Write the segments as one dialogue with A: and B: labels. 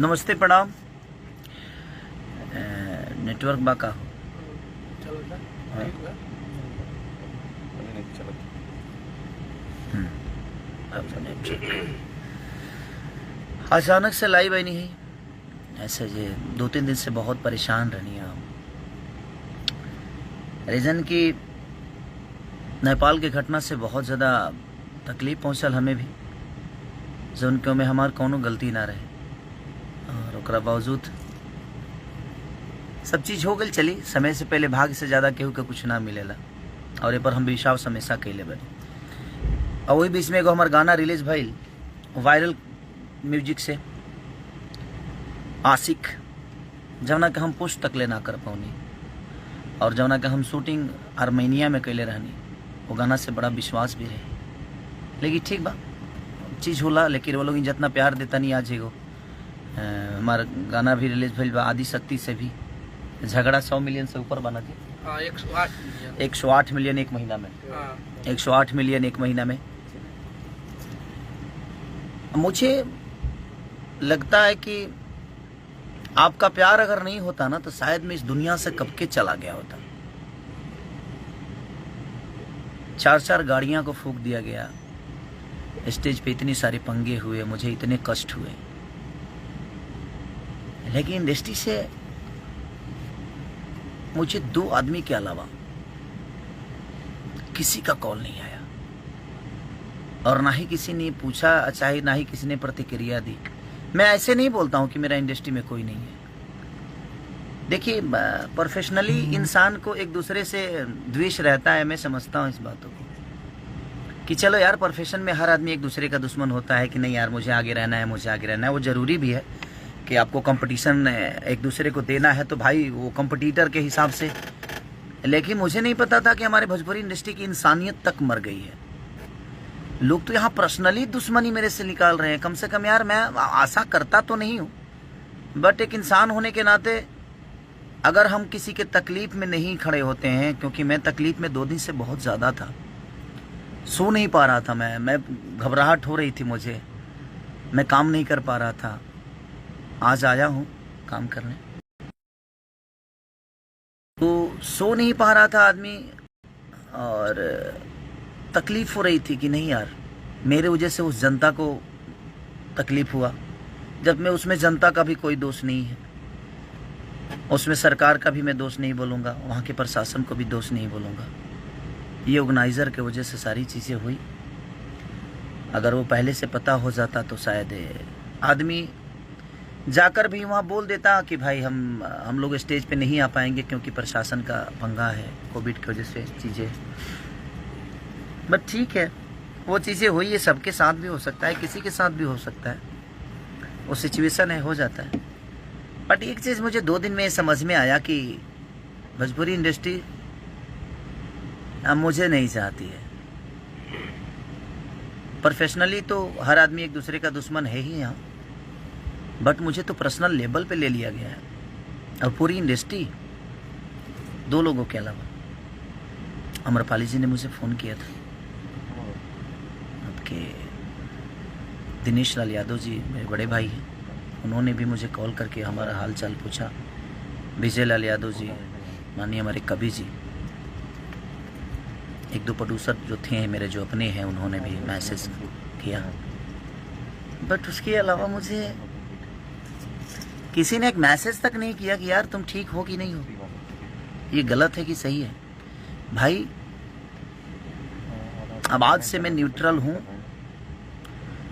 A: नमस्ते प्रणाम। नेटवर्क बाका हो अचानक से लाइव आई नहीं है ऐसे जे 2-3 दिन से बहुत परेशान रहनी है। रीजन की नेपाल के घटना से बहुत ज़्यादा तकलीफ पहुँचल हमें भी, जो उनके में हमार कोनो गलती ना रहे और ओकरा बावजूद सब चीज़ हो गई। चली समय से पहले भाग से ज़्यादा केहू के कुछ ना मिलेला और ये पर हम विश्वास हमेशा कैले बने। और वही बीच में एगो हमार गाना रिलीज भइल वायरल म्यूजिक से आशिक, जवना के हम पुष्ट तक ले ना कर पाऊनी और जवना के हम शूटिंग आर्मेनिया में कैले रहनी। वो गाना से बड़ा विश्वास भी रहे, लेकिन ठीक बा चीज़ होला। लेकिन वो लोग जितना प्यार देता नहीं आज एगो हमारा गाना भी रिलीज भइल बा आदि शक्ति से भी। झगड़ा 100 मिलियन से ऊपर बना थी। 108 मिलियन एक महीना में। 108 मिलियन एक महीना में। मुझे लगता है कि आपका प्यार अगर नहीं होता ना तो शायद मैं इस दुनिया से कब के चला गया होता। 4-4 गाड़ियां को फूंक दिया गया, स्टेज पे इतने सारे पंगे हुए, मुझे इतने कष्ट हुए, लेकिन इंडस्ट्री से मुझे 2 आदमी के अलावा किसी का कॉल नहीं आया और ना ही किसी ने पूछा, चाहे ना ही किसी ने प्रतिक्रिया दी। मैं ऐसे नहीं बोलता हूं कि मेरा इंडस्ट्री में कोई नहीं है। देखिए, प्रोफेशनली इंसान को एक दूसरे से द्वेष रहता है। मैं समझता हूं इस बातों को कि चलो यार, प्रोफेशन में हर आदमी एक दूसरे का दुश्मन होता है कि नहीं यार मुझे आगे रहना है, मुझे आगे रहना है। वो जरूरी भी है कि आपको कंपटीशन एक दूसरे को देना है तो भाई वो कंपटीटर के हिसाब से। लेकिन मुझे नहीं पता था कि हमारे भोजपुरी इंडस्ट्री की इंसानियत तक मर गई है। लोग तो यहाँ पर्सनली दुश्मनी मेरे से निकाल रहे हैं। कम से कम यार, मैं आशा करता तो नहीं हूँ, बट एक इंसान होने के नाते अगर हम किसी के तकलीफ में नहीं खड़े होते हैं, क्योंकि मैं तकलीफ में 2 दिन से बहुत ज़्यादा था, सो नहीं पा रहा था। मैं घबराहट हो रही थी मुझे, मैं काम नहीं कर पा रहा था। आज आया हूँ काम करने, तो सो नहीं पा रहा था आदमी और तकलीफ हो रही थी कि नहीं यार, मेरे वजह से उस जनता को तकलीफ हुआ। जब मैं उसमें जनता का भी कोई दोष नहीं है, उसमें सरकार का भी मैं दोष नहीं बोलूँगा, वहाँ के प्रशासन को भी दोष नहीं बोलूँगा। ये ऑर्गेनाइज़र के वजह से सारी चीज़ें हुई। अगर वो पहले से पता हो जाता तो शायद आदमी जाकर भी वहाँ बोल देता कि भाई हम लोग स्टेज पे नहीं आ पाएंगे क्योंकि प्रशासन का पंगा है, कोविड की वजह से चीज़ें। बट ठीक है, वो चीज़ें हुई, ये सबके साथ भी हो सकता है, किसी के साथ भी हो सकता है, वो सिचुएशन है, हो जाता है। बट एक चीज़ मुझे 2 दिन में समझ में आया कि भोजपुरी इंडस्ट्री अब मुझे नहीं चाहती है। प्रोफेशनली तो हर आदमी एक दूसरे का दुश्मन है ही यहाँ, बट मुझे तो पर्सनल लेवल पे ले लिया गया है। और पूरी इंडस्ट्री 2 लोगों के अलावा, अमरपाली जी ने मुझे फ़ोन किया था, आपके दिनेश लाल यादव जी मेरे बड़े भाई हैं, उन्होंने भी मुझे कॉल करके हमारा हाल चाल पूछा। विजय लाल यादव जी, माननीय हमारे कवि जी, 1-2 प्रोड्यूसर जो थे मेरे जो अपने हैं, उन्होंने भी मैसेज किया। बट उसके अलावा मुझे किसी ने एक मैसेज तक नहीं किया कि यार तुम ठीक हो कि नहीं हो, ये गलत है कि सही है। भाई अब आज से मैं न्यूट्रल हूं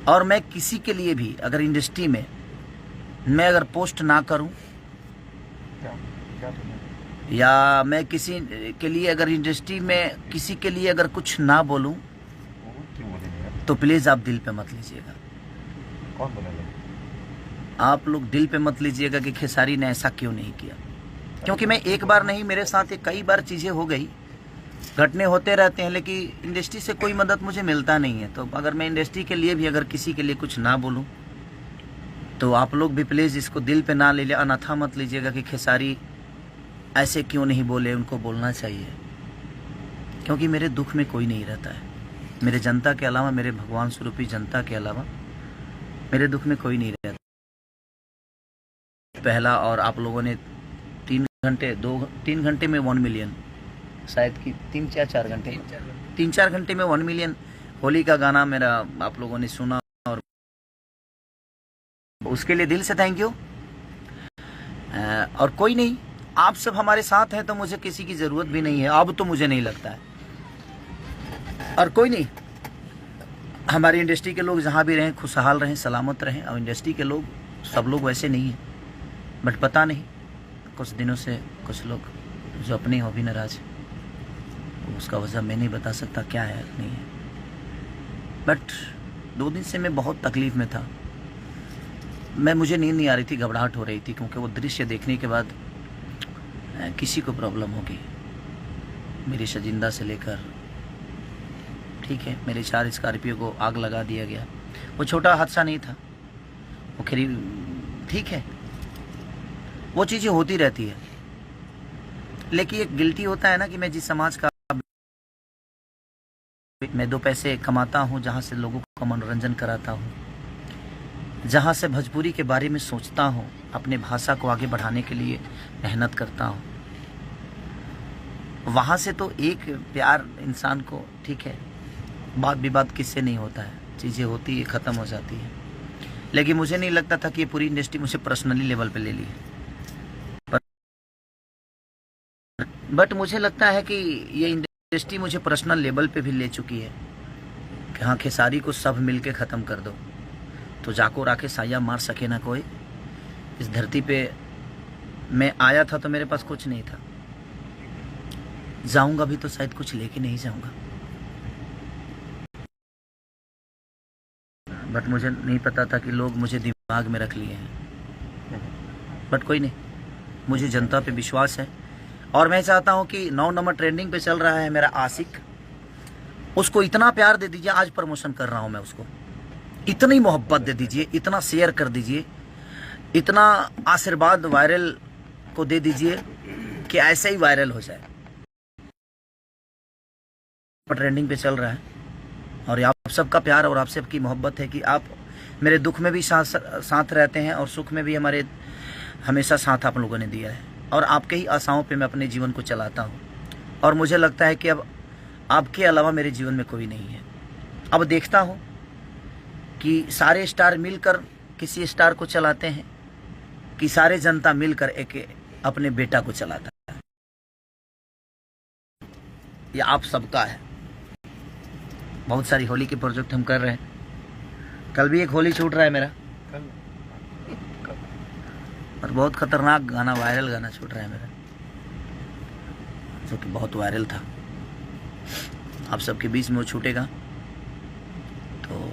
A: और मैं किसी के लिए भी अगर इंडस्ट्री में मैं अगर पोस्ट ना करूं या मैं किसी के लिए अगर इंडस्ट्री में किसी के लिए अगर कुछ ना बोलूं तो प्लीज आप दिल पे मत लीजिएगा। आप लोग दिल पे मत लीजिएगा कि खेसारी ने ऐसा क्यों नहीं किया, क्योंकि मैं एक बार नहीं, मेरे साथ कई बार चीजें हो गई, घटने होते रहते हैं, लेकिन इंडस्ट्री से कोई मदद मुझे मिलता नहीं है। तो अगर मैं इंडस्ट्री के लिए भी अगर किसी के लिए कुछ ना बोलूं तो आप लोग भी प्लीज़ इसको दिल पे ना ले लिया, अनाथा मत लीजिएगा कि खेसारी ऐसे क्यों नहीं बोले, उनको बोलना चाहिए। क्योंकि मेरे दुख में कोई नहीं रहता है, मेरे जनता के अलावा, मेरे भगवान स्वरूपी जनता के अलावा मेरे दुख में कोई नहीं रहता। पहला, और आप लोगों ने 3 घंटे में 1 मिलियन, शायद कि 3-4 घंटे में 1 मिलियन होली का गाना मेरा आप लोगों ने सुना, और उसके लिए दिल से थैंक यू। और कोई नहीं, आप सब हमारे साथ हैं तो मुझे किसी की ज़रूरत भी नहीं है, अब तो मुझे नहीं लगता है। और कोई नहीं, हमारी इंडस्ट्री के लोग जहाँ भी रहें खुशहाल रहें, सलामत रहें। और इंडस्ट्री के लोग सब लोग वैसे नहीं हैं, बट पता नहीं कुछ दिनों से कुछ लोग जो अपने हो भी नाराज है, उसका वजह मैं नहीं बता सकता क्या है नहीं है। बट 2 दिन से मैं बहुत तकलीफ़ में था, मुझे नींद नहीं आ रही थी, घबराहट हो रही थी, क्योंकि वो दृश्य देखने के बाद किसी को प्रॉब्लम होगी। मेरी शजिंदा से लेकर, ठीक है, मेरे 4 स्कॉर्पियो को आग लगा दिया गया। वो छोटा हादसा नहीं था, वो खरी ठीक है, वो चीज़ें होती रहती है। लेकिन एक गिल्टी होता है ना कि मैं जिस समाज का मैं 2 पैसे कमाता हूँ, जहाँ से लोगों का मनोरंजन कराता हूँ, जहाँ से भोजपुरी के बारे में सोचता हूँ, अपने भाषा को आगे बढ़ाने के लिए मेहनत करता हूँ, वहाँ से तो एक प्यार इंसान को, ठीक है, बात विवाद किससे नहीं होता है, चीज़ें होती है, ख़त्म हो जाती है। लेकिन मुझे नहीं लगता था कि ये पूरी इंडस्ट्री मुझे पर्सनली लेवल पे ले ली है, बट मुझे लगता है कि ये इंडस्ट्री मुझे पर्सनल लेवल पे भी ले चुकी है कि हाँ, खेसारी को सब मिल के ख़त्म कर दो तो जाको राखे साया मार सके ना कोई। इस धरती पे मैं आया था तो मेरे पास कुछ नहीं था, जाऊंगा भी तो शायद कुछ लेके नहीं जाऊंगा, बट मुझे नहीं पता था कि लोग मुझे दिमाग में रख लिए हैं। बट कोई नहीं, मुझे जनता पे विश्वास है, और मैं चाहता हूं कि 9 नंबर ट्रेंडिंग पे चल रहा है मेरा आशिक, उसको इतना प्यार दे दीजिए। आज प्रमोशन कर रहा हूं मैं उसको, इतनी मोहब्बत दे दीजिए, इतना शेयर कर दीजिए, इतना आशीर्वाद वायरल को दे दीजिए कि ऐसे ही वायरल हो जाए। ट्रेंडिंग पे चल रहा है, और आप सबका प्यार और आप सबकी मोहब्बत है कि आप मेरे दुख में भी साथ रहते हैं, और सुख में भी हमारे हमेशा साथ आप लोगों ने दिया है, और आपके ही आशाओं पे मैं अपने जीवन को चलाता हूँ। और मुझे लगता है कि अब आपके अलावा मेरे जीवन में कोई नहीं है। अब देखता हूँ कि सारे स्टार मिलकर किसी स्टार को चलाते हैं, कि सारे जनता मिलकर एक अपने बेटा को चलाता है। ये आप सबका है। बहुत सारी होली के प्रोजेक्ट हम कर रहे हैं। कल भी एक होली छूट रहा है मेरा, और बहुत खतरनाक गाना, वायरल गाना छूट रहा है मेरा, जो कि बहुत वायरल था। आप सबके बीच में वो छूटेगा, तो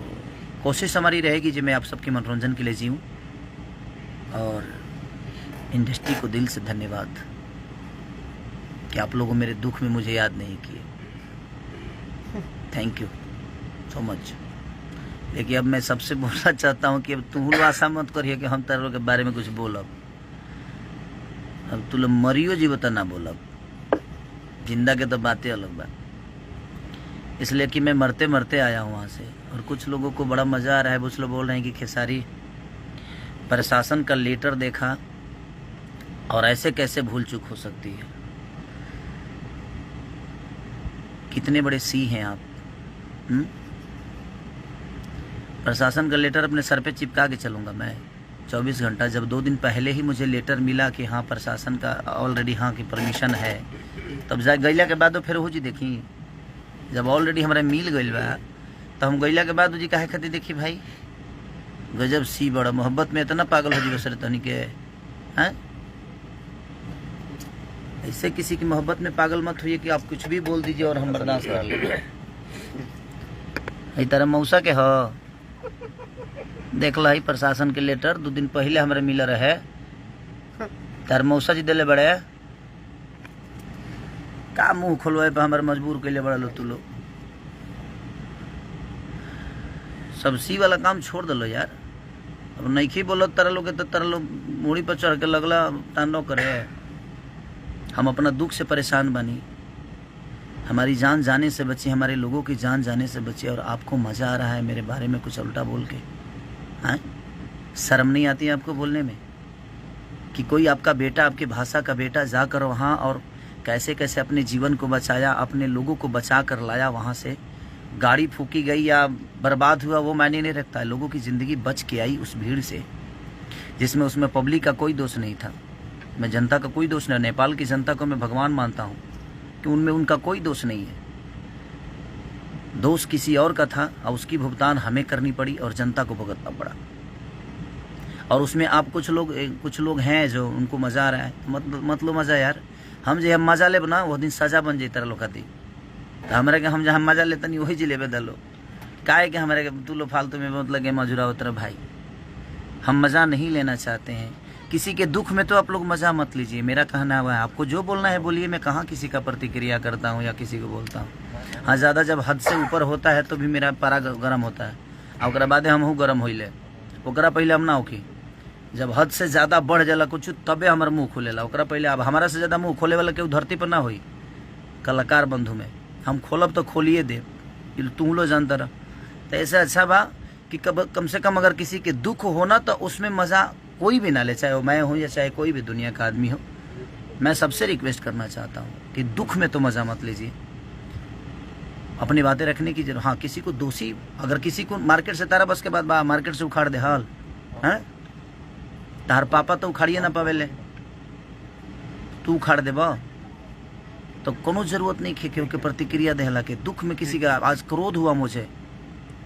A: कोशिश हमारी रहेगी जी मैं आप सबके मनोरंजन के लिए जीऊँ। और इंडस्ट्री को दिल से धन्यवाद कि आप लोगों मेरे दुख में मुझे याद नहीं किए। Thank you so much. लेकिन अब मैं सबसे बोलना चाहता हूँ कि अब तू आशा मत करिए कि हम तेरे के बारे में कुछ बोलब। अब तू लोग मरियो जी बता ना बोलब, जिंदा के तो बातें अलग बा। इसलिए कि मैं मरते मरते आया हूँ वहाँ से, और कुछ लोगों को बड़ा मज़ा आ रहा है। कुछ लोग बोल रहे हैं कि खेसारी प्रशासन का लेटर देखा और ऐसे कैसे भूल चूक हो सकती है। कितने बड़े सी हैं आप। प्रशासन का लेटर अपने सर पे चिपका के चलूँगा मैं 24 घंटा। जब 2 दिन पहले ही मुझे लेटर मिला कि हाँ प्रशासन का ऑलरेडी हाँ की परमिशन है, तब जा गैला के बाद फिर हो जी देखी, जब ऑलरेडी हमारे मिल गई बा तो हम गैला के बाद जी काहे खातिर देखी भाई। गजब सी बड़ा मोहब्बत में इतना पागल हो जी बसरे तनी के हैं। ऐसे किसी की मोहब्बत में पागल मत होइए कि आप कुछ भी बोल दीजिए और हम बर्दाश्त कर लेंगे। तरह मौसा के हो देख ला प्रशासन के लेटर 2 दिन पहले हमारे मिल रहे, तार मौसा जी दिले बड़े का मुंह खोलवाए पे हमारे मजबूर के लिए बड़ा लो। तू लो सब सी वाला काम छोड़ दलो यार। अब नहीं बोलो तारा लोग तो तारा लोग मूड़ी पर चढ़ के लगला तांडव करे। हम अपना दुख से परेशान बनी, हमारी जान जाने से बची, हमारे लोगों की जान जाने से बची, और आपको मज़ा आ रहा है मेरे बारे में कुछ उल्टा बोल के। हाँ शर्म नहीं आती है आपको बोलने में? कि कोई आपका बेटा, आपके भाषा का बेटा जाकर वहाँ और कैसे कैसे अपने जीवन को बचाया, अपने लोगों को बचा कर लाया वहाँ से। गाड़ी फूकी गई या बर्बाद हुआ वो मायने नहीं रखता है, लोगों की ज़िंदगी बच के आई उस भीड़ से, जिसमें उसमें पब्लिक का कोई दोष नहीं था। मैं जनता का कोई दोष नहीं, नेपाल की जनता को मैं भगवान मानता हूँ कि उनमें उनका कोई दोष नहीं है। दोष किसी और का था और उसकी भुगतान हमें करनी पड़ी और जनता को भुगतना पड़ा। और उसमें आप कुछ लोग हैं जो उनको मज़ा आ रहा है, मत लो मज़ा यार। हम जो हम मज़ा ले बना वो दिन सजा बन जाता लोग खाती, तो हमारे के हम जहाँ मज़ा लेते नहीं वही जिले दलो का है कि हमारे के तू लो फालतू में बहुत लगे मजुरा उतर भाई। हम मज़ा नहीं लेना चाहते हैं, किसी के दुख में तो आप लोग मज़ा मत लीजिए। मेरा कहना हुआ है, आपको जो बोलना है बोलिए, मैं कहाँ किसी का प्रतिक्रिया करता हूँ या किसी को बोलता हूँ। हाँ, ज़्यादा जब हद से ऊपर होता है तो भी मेरा पारा गर्म होता है, और बाद हम हूँ गर्म होइले, ओकरा पहले हम ना होखी। जब हद से ज़्यादा बढ़ जाला कुछ तबे हमार मुँह खुलेला, ओकरा पहले। अब हमारा से ज़्यादा मुँह खोले वाला केहू धरती पर ना होई। कलाकार बंधु में हम खोलब तो खोलिए दे, तू लो जानता रह। तो ऐसा अच्छा बा कि कम से कम अगर किसी के दुख हो ना तो उसमें मज़ा कोई भी ना ले, चाहे वो मैं हूँ या चाहे कोई भी दुनिया का आदमी हो। मैं सबसे रिक्वेस्ट करना चाहता हूँ कि दुख में तो मज़ा मत लीजिए, अपनी बातें रखने की जरूरत। हाँ, किसी को दोषी, अगर किसी को मार्केट से तारा बस के बाद मार्केट से उखाड़ दे हाल है, तार पापा तो उखाड़िए ना पावेले, तू उखाड़ दे बा तो कोनो जरूरत नहीं खे के प्रतिक्रिया देहला के। दुख में किसी का आज क्रोध हुआ मुझे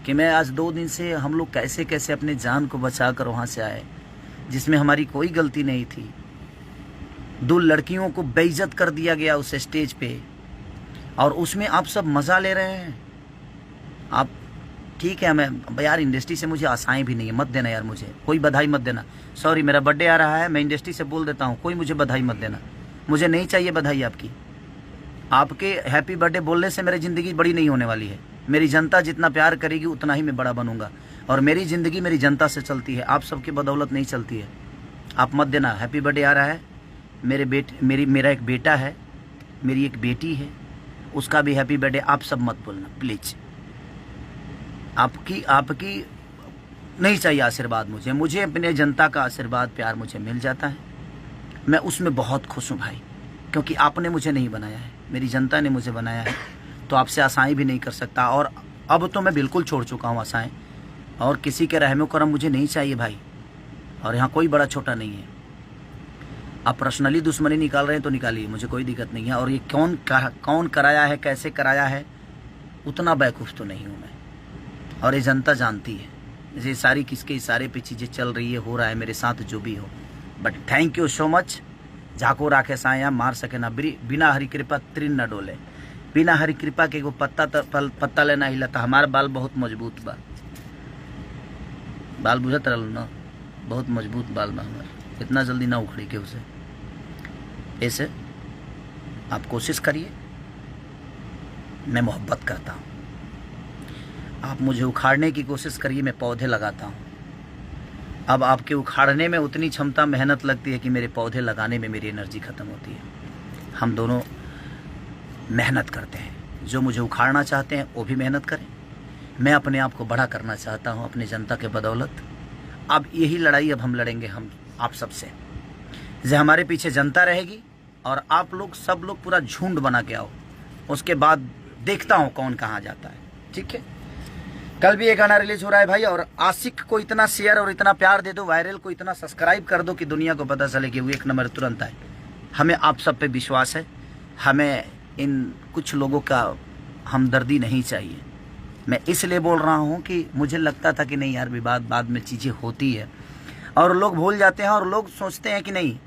A: कि मैं आज 2 दिन से हम लोग कैसे कैसे अपने जान को बचा कर वहाँ से आए, जिसमें हमारी कोई गलती नहीं थी। 2 लड़कियों को बेइज्जत कर दिया गया उस स्टेज पे, और उसमें आप सब मज़ा ले रहे हैं। आप ठीक है, मैं यार इंडस्ट्री से मुझे आशाएं भी नहीं है, मत देना यार, मुझे कोई बधाई मत देना। सॉरी, मेरा बर्थडे आ रहा है, मैं इंडस्ट्री से बोल देता हूँ, कोई मुझे बधाई मत देना, मुझे नहीं चाहिए बधाई आपकी। आपके हैप्पी बर्थडे बोलने से मेरी ज़िंदगी बड़ी नहीं होने वाली है। मेरी जनता जितना प्यार करेगी उतना ही मैं बड़ा बनूंगा, और मेरी ज़िंदगी मेरी जनता से चलती है, आप सबके बदौलत नहीं चलती है। आप मत देना। हैप्पी बर्थडे आ रहा है, मेरा एक बेटा है, मेरी एक बेटी है, उसका भी हैप्पी बर्थडे। आप सब मत बोलना प्लीज़। आपकी नहीं चाहिए आशीर्वाद मुझे अपने जनता का आशीर्वाद प्यार मुझे मिल जाता है। मैं उसमें बहुत खुश हूँ भाई, क्योंकि आपने मुझे नहीं बनाया है, मेरी जनता ने मुझे बनाया है। तो आपसे आशाएं भी नहीं कर सकता, और अब तो मैं बिल्कुल छोड़ चुका हूँ आशाएं, और किसी के रहमो करम मुझे नहीं चाहिए भाई। और यहाँ कोई बड़ा छोटा नहीं है। आप पर्सनली दुश्मनी निकाल रहे हैं तो निकालिए, मुझे कोई दिक्कत नहीं है। और ये कौन कराया है, कैसे कराया है, उतना बेवकूफ़ तो नहीं हूँ मैं, और ये जनता जानती है। ये सारी किसके इशारे पे चीज़ें चल रही है, हो रहा है मेरे साथ जो भी हो। But thank you so much. जाको राखे साया मार सके ना, बिना हरी कृपा तृण न डोले। बिना हरी कृपा के एगो पत्ता लेना हिलता। हमारा बाल बहुत मजबूत बा, बाल बुझत रहल ना, बहुत मजबूत बाल बा हमार, इतना जल्दी ना उखड़ी के उसे। ऐसे आप कोशिश करिए, मैं मोहब्बत करता हूँ। आप मुझे उखाड़ने की कोशिश करिए, मैं पौधे लगाता हूँ। अब आपके उखाड़ने में उतनी क्षमता मेहनत लगती है कि मेरे पौधे लगाने में मेरी एनर्जी ख़त्म होती है। हम दोनों मेहनत करते हैं। जो मुझे उखाड़ना चाहते हैं वो भी मेहनत करें, मैं अपने आप को बड़ा करना चाहता हूँ अपनी जनता के बदौलत। अब यही लड़ाई अब हम लड़ेंगे, हम आप सबसे। जो हमारे पीछे जनता रहेगी और आप लोग सब लोग पूरा झुंड बना के आओ, उसके बाद देखता हूँ कौन कहाँ जाता है। ठीक है, कल भी एक गाना रिलीज हो रहा है भाई, और आशिक को इतना शेयर और इतना प्यार दे दो, वायरल को इतना सब्सक्राइब कर दो कि दुनिया को पता चले कि वो 1 नंबर तुरंत आए। हमें आप सब पे विश्वास है, हमें इन कुछ लोगों का हमदर्दी नहीं चाहिए। मैं इसलिए बोल रहा हूँ कि मुझे लगता था कि नहीं यार, विवाद बाद में चीज़ें होती है और लोग भूल जाते हैं, और लोग सोचते हैं कि नहीं,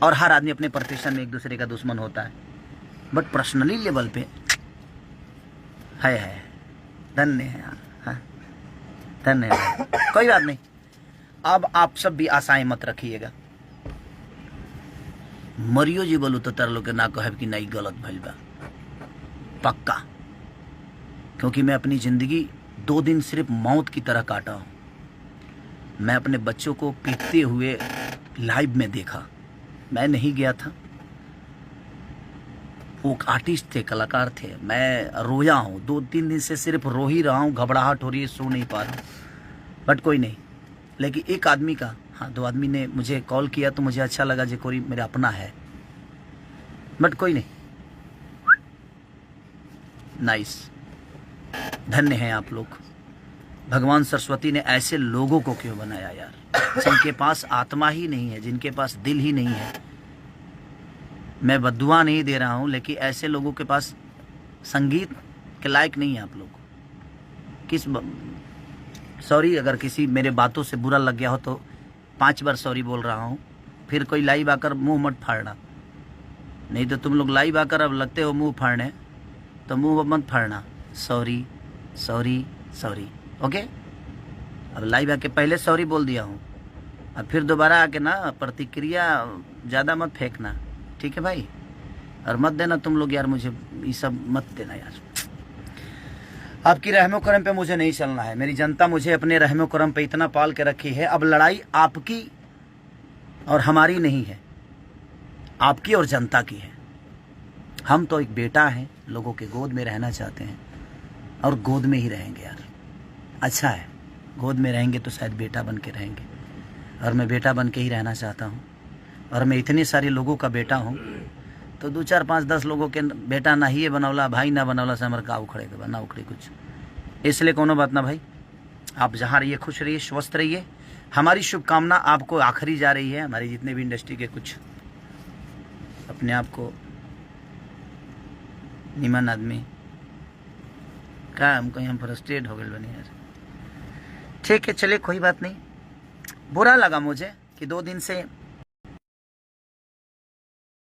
A: और हर आदमी अपने प्रतिष्ठान में एक दूसरे का दुश्मन होता है। बट पर्सनली लेवल पे है धन्य है, हाँ धन्य है। कोई बात नहीं, अब आप सब भी आशाएं मत रखिएगा। मरियो जी बोलू तो तार लोग के ना कहे कि नहीं गलत भइल बा, पक्का। क्योंकि मैं अपनी ज़िंदगी 2 दिन सिर्फ मौत की तरह काटा हूँ। मैं अपने बच्चों को पीटते हुए लाइव में देखा, मैं नहीं गया था, वो आर्टिस्ट थे, कलाकार थे। मैं रोया हूँ 2-3 दिन से, सिर्फ रो ही रहा हूँ, घबराहट हो रही है, सो नहीं पा रहा हूँ। बट कोई नहीं, लेकिन एक आदमी का हाँ 2 आदमी ने मुझे कॉल किया तो मुझे अच्छा लगा जो कोई मेरा अपना है, बट कोई नहीं। नाइस, धन्य हैं आप लोग। भगवान सरस्वती ने ऐसे लोगों को क्यों बनाया यार, जिनके पास आत्मा ही नहीं है, जिनके पास दिल ही नहीं है। मैं बद्दुआ नहीं दे रहा हूँ, लेकिन ऐसे लोगों के पास संगीत के लायक नहीं है आप लोग। सॉरी अगर किसी मेरे बातों से बुरा लग गया हो तो 5 बार सॉरी बोल रहा हूँ। फिर कोई लाइव आकर मुंह मत फाड़ना, नहीं तो तुम लोग लाइव आकर अब लगते हो मुंह फाड़ने, तो मुंह मत फाड़ना। Sorry sorry sorry, okay. अब लाइव आके पहले सॉरी बोल दिया हूँ, अब फिर दोबारा आके ना प्रतिक्रिया ज़्यादा मत फेंकना, ठीक है भाई। और मत देना तुम लोग यार, मुझे ये सब मत देना यार। आपकी रहमो करम पे मुझे नहीं चलना है। मेरी जनता मुझे अपने रहमो करम पे इतना पाल के रखी है। अब लड़ाई आपकी और हमारी नहीं है, आपकी और जनता की है। हम तो एक बेटा हैं, लोगों के गोद में रहना चाहते हैं और गोद में ही रहेंगे यार। अच्छा है, गोद में रहेंगे तो शायद बेटा बन के रहेंगे, और मैं बेटा बन के ही रहना चाहता हूँ। और मैं इतने सारे लोगों का बेटा हूँ, तो 2 4 5 10 लोगों के बेटा ना ही बनौला, भाई ना बनौला से हमारे का उखड़े के ना उखड़े कुछ। इसलिए कोनो बात ना भाई, आप जहाँ रहिए खुश रहिए, स्वस्थ रहिए। हमारी शुभकामना आपको आखिरी जा रही है। हमारी जितने भी इंडस्ट्री के कुछ अपने आप को निमन आदमी का हम कहीं हम फ्रस्ट्रेट हो गए बनी यार। ठीक है चलिए, कोई बात नहीं। बुरा लगा मुझे कि 2 दिन से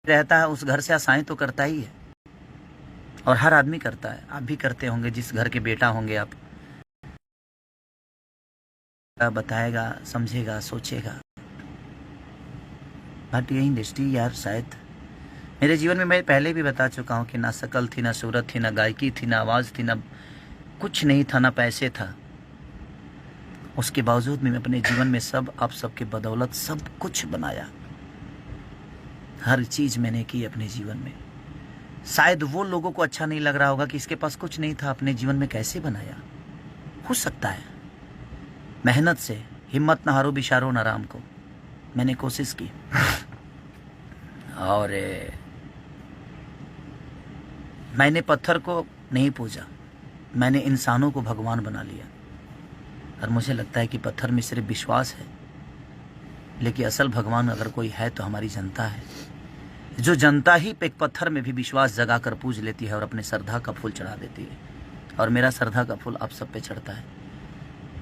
A: रहता है उस घर से आशाएं तो करता ही है, और हर आदमी करता है। आप भी करते होंगे, जिस घर के बेटा होंगे आप। बताएगा, समझेगा, सोचेगा। बट ये इंडस्ट्री यार, शायद मेरे जीवन में मैं पहले भी बता चुका हूँ कि ना शकल थी, ना सूरत थी, ना गायकी थी, ना आवाज़ थी, ना कुछ नहीं था, ना पैसे था। उसके बावजूद भी मैं अपने जीवन में सब आप सबके बदौलत सब कुछ बनाया। हर चीज़ मैंने की अपने जीवन में। शायद वो लोगों को अच्छा नहीं लग रहा होगा कि इसके पास कुछ नहीं था, अपने जीवन में कैसे बनाया। हो सकता है, मेहनत से हिम्मत न हारो बिशारो न राम को। मैंने कोशिश की और मैंने पत्थर को नहीं पूजा, मैंने इंसानों को भगवान बना लिया। और मुझे लगता है कि पत्थर में सिर्फ विश्वास है, लेकिन असल भगवान अगर कोई है तो हमारी जनता है। जो जनता ही एक पत्थर में भी विश्वास जगा कर पूज लेती है और अपने श्रद्धा का फूल चढ़ा देती है। और मेरा श्रद्धा का फूल आप सब पे चढ़ता है।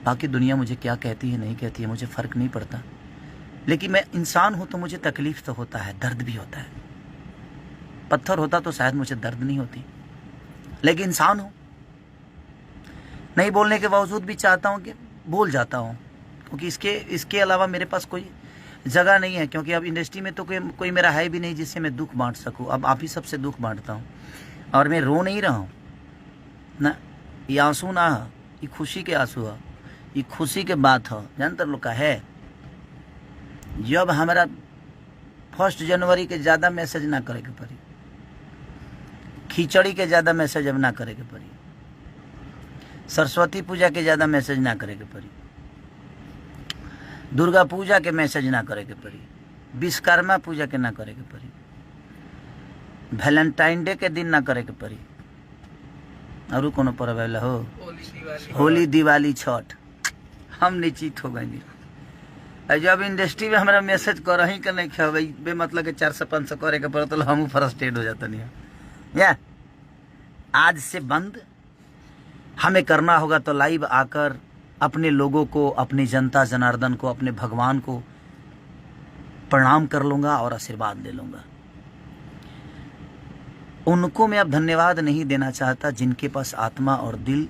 A: बाकी दुनिया मुझे क्या कहती है नहीं कहती है मुझे फ़र्क नहीं पड़ता, लेकिन मैं इंसान हूँ तो मुझे तकलीफ तो होता है, दर्द भी होता है। पत्थर होता तो शायद मुझे दर्द नहीं होती, लेकिन इंसान हूँ। नहीं बोलने के बावजूद भी चाहता हूँ कि बोल जाता हूँ, क्योंकि इसके अलावा मेरे पास कोई जगह नहीं है। क्योंकि अब इंडस्ट्री में तो कोई मेरा है भी नहीं जिससे मैं दुख बांट सकूं। अब आप ही सबसे दुख बांटता हूं, और मैं रो नहीं रहा हूं ना। ये आंसू ना, ये खुशी के आंसू है, ये खुशी के बात है। जानते लोग का है, जब हमारा 1 जनवरी के ज़्यादा मैसेज ना करे के पड़ी, खिचड़ी के ज़्यादा मैसेज अब ना करे के पड़ी, सरस्वती पूजा के ज़्यादा मैसेज ना करे के पड़ी, दुर्गा पूजा के मैसेज ना करे के पड़ी, विश्वकर्मा पूजा के ना करे के पड़ी, वैलेंटाइन डे के दिन ना करे के पड़ी, और कोनो पर्व हो, होली, दिवाली, छठ, हम निश्चित हो गए। जब इंडस्ट्री में हमारा मैसेज कर ही के नहीं खेबे बे मतलब के 400-500 करे के पड़े तो हम फ्रस्ट्रेट हो जाता नहीं या। आज से बंद, हमें करना होगा तो लाइव आकर अपने लोगों को, अपनी जनता जनार्दन को, अपने भगवान को प्रणाम कर लूँगा और आशीर्वाद ले लूँगा। उनको मैं अब धन्यवाद नहीं देना चाहता जिनके पास आत्मा और दिल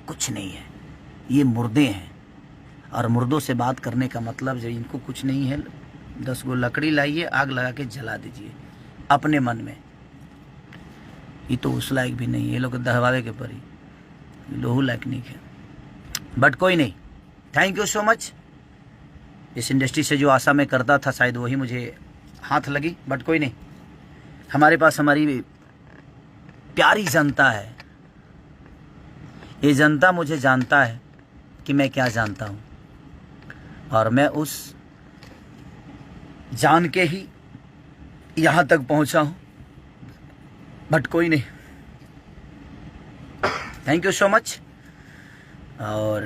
A: कुछ नहीं है। ये मुर्दे हैं, और मुर्दों से बात करने का मतलब जो इनको कुछ नहीं है, 10 गो लकड़ी लाइए, आग लगा के जला दीजिए अपने मन में। ये तो उस लायक भी नहीं है, ये लोग दहवावे के परी, लोहू लायक नहीं है। बट कोई नहीं, थैंक यू सो मच। इस इंडस्ट्री से जो आशा मैं करता था शायद वही मुझे हाथ लगी, बट कोई नहीं। हमारे पास हमारी प्यारी जनता है। ये जनता मुझे जानता है कि मैं क्या जानता हूँ, और मैं उस जान के ही यहाँ तक पहुँचा हूँ, बट कोई नहीं। Thank you so much. और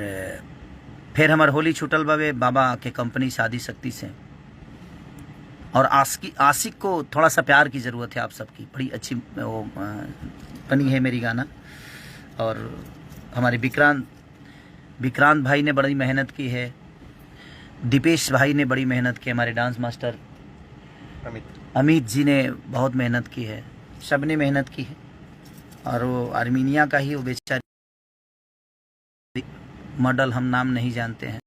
A: फिर हमार होली छूटल बाबे बाबा के कंपनी शादी शक्ति से। और आशिक को थोड़ा सा प्यार की ज़रूरत है आप सबकी। बड़ी अच्छी वो बनी है मेरी गाना। और हमारे विक्रांत भाई ने बड़ी मेहनत की है, दीपेश भाई ने बड़ी मेहनत की, हमारे डांस मास्टर अमित जी ने बहुत मेहनत की है, सब ने मेहनत की है। और वो आर्मीनिया का ही वो बेचारी मॉडल, हम नाम नहीं जानते हैं,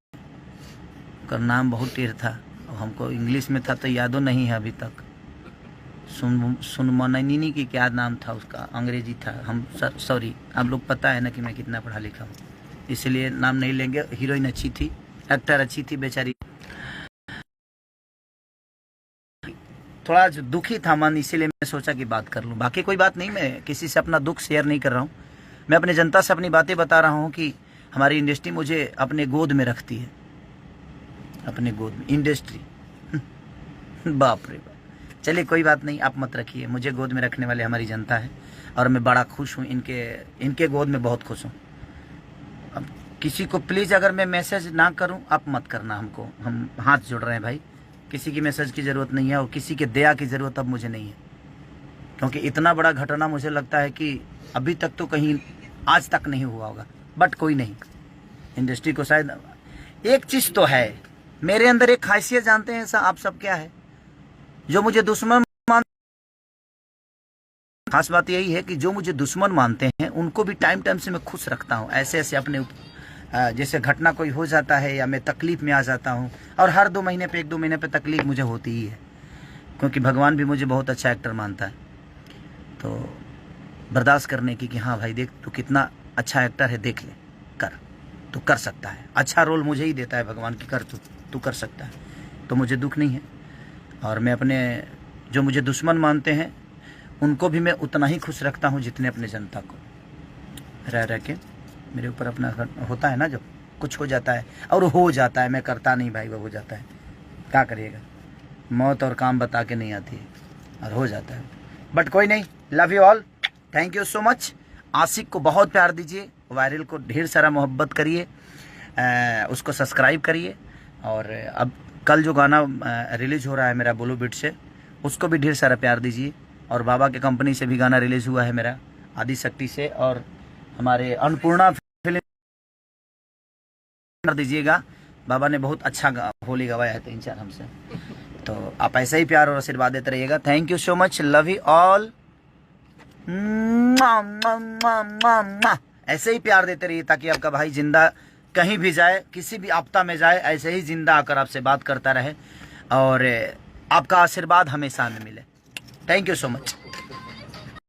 A: उसका नाम बहुत टेढ़ था, हमको इंग्लिश में था तो यादों नहीं है अभी तक। सुनमननी की क्या नाम था उसका, अंग्रेजी था। हम सॉरी, आप लोग पता है ना कि मैं कितना पढ़ा लिखा हूँ, इसलिए नाम नहीं लेंगे। हीरोइन अच्छी थी, एक्टर अच्छी थी, बेचारी थोड़ा दुखी था मन, इसीलिए मैं सोचा कि बात कर लूँ। बाकी कोई बात नहीं, मैं किसी से अपना दुख शेयर नहीं कर रहा हूँ। मैं अपने जनता से अपनी बातें बता रहा हूँ कि हमारी इंडस्ट्री मुझे अपने गोद में रखती है, अपने गोद में इंडस्ट्री। बाप रे बाप। चलिए कोई बात नहीं, आप मत रखिए, मुझे गोद में रखने वाले हमारी जनता है और मैं बड़ा खुश हूँ, इनके गोद में बहुत खुश हूँ। अब किसी को प्लीज़ अगर मैं मैसेज ना करूँ आप मत करना हमको, हम हाथ जोड़ रहे हैं भाई। किसी की मैसेज की ज़रूरत नहीं है और किसी के दया की ज़रूरत अब मुझे नहीं है, क्योंकि इतना बड़ा घटना मुझे लगता है कि अभी तक तो कहीं आज तक नहीं हुआ होगा। बट कोई नहीं, इंडस्ट्री को शायद एक चीज़ तो है, मेरे अंदर एक खासियत जानते हैं ऐसा आप सब क्या है, जो मुझे दुश्मन खास बात यही है कि जो मुझे दुश्मन मानते हैं उनको भी टाइम टाइम से मैं खुश रखता हूँ। ऐसे ऐसे अपने जैसे घटना कोई हो जाता है या मैं तकलीफ में आ जाता हूँ, और हर 2 महीने पे 1-2 महीने पे तकलीफ मुझे होती ही है, क्योंकि भगवान भी मुझे बहुत अच्छा एक्टर मानता है। तो बर्दाश्त करने की कि हाँ भाई देख तू कितना अच्छा एक्टर है, देख ले, तू कर सकता है। अच्छा रोल मुझे ही देता है भगवान की, कर तू कर सकता है, तो मुझे दुख नहीं है। और मैं अपने जो मुझे दुश्मन मानते हैं उनको भी मैं उतना ही खुश रखता हूँ जितने अपने जनता को। रह के मेरे ऊपर अपना होता है ना, जब कुछ हो जाता है, और हो जाता है, मैं करता नहीं भाई, वो हो जाता है, क्या करिएगा, मौत और काम बता के नहीं आती है, और हो जाता है। बट कोई नहीं, love you all, thank you so much. आशिक को बहुत प्यार दीजिए, वायरल को ढेर सारा मोहब्बत करिए, उसको सब्सक्राइब करिए। और अब कल जो गाना रिलीज हो रहा है मेरा बोलो बीट से, उसको भी ढेर सारा प्यार दीजिए। और बाबा के कंपनी से भी गाना रिलीज हुआ है मेरा आदि शक्ति से, और हमारे अन्नपूर्णा फिल्म कर दीजिएगा। बाबा ने बहुत अच्छा होली गवाया है 3-4 हमसे, तो आप ऐसा ही प्यार और आशीर्वाद देते रहिएगा। Thank you so much, love you all. ऐसे ही प्यार देते रहिए ताकि आपका भाई जिंदा कहीं भी जाए, किसी भी आपदा में जाए, ऐसे ही जिंदा आकर आपसे बात करता रहे और आपका आशीर्वाद हमेशा हमें मिले। Thank you so much.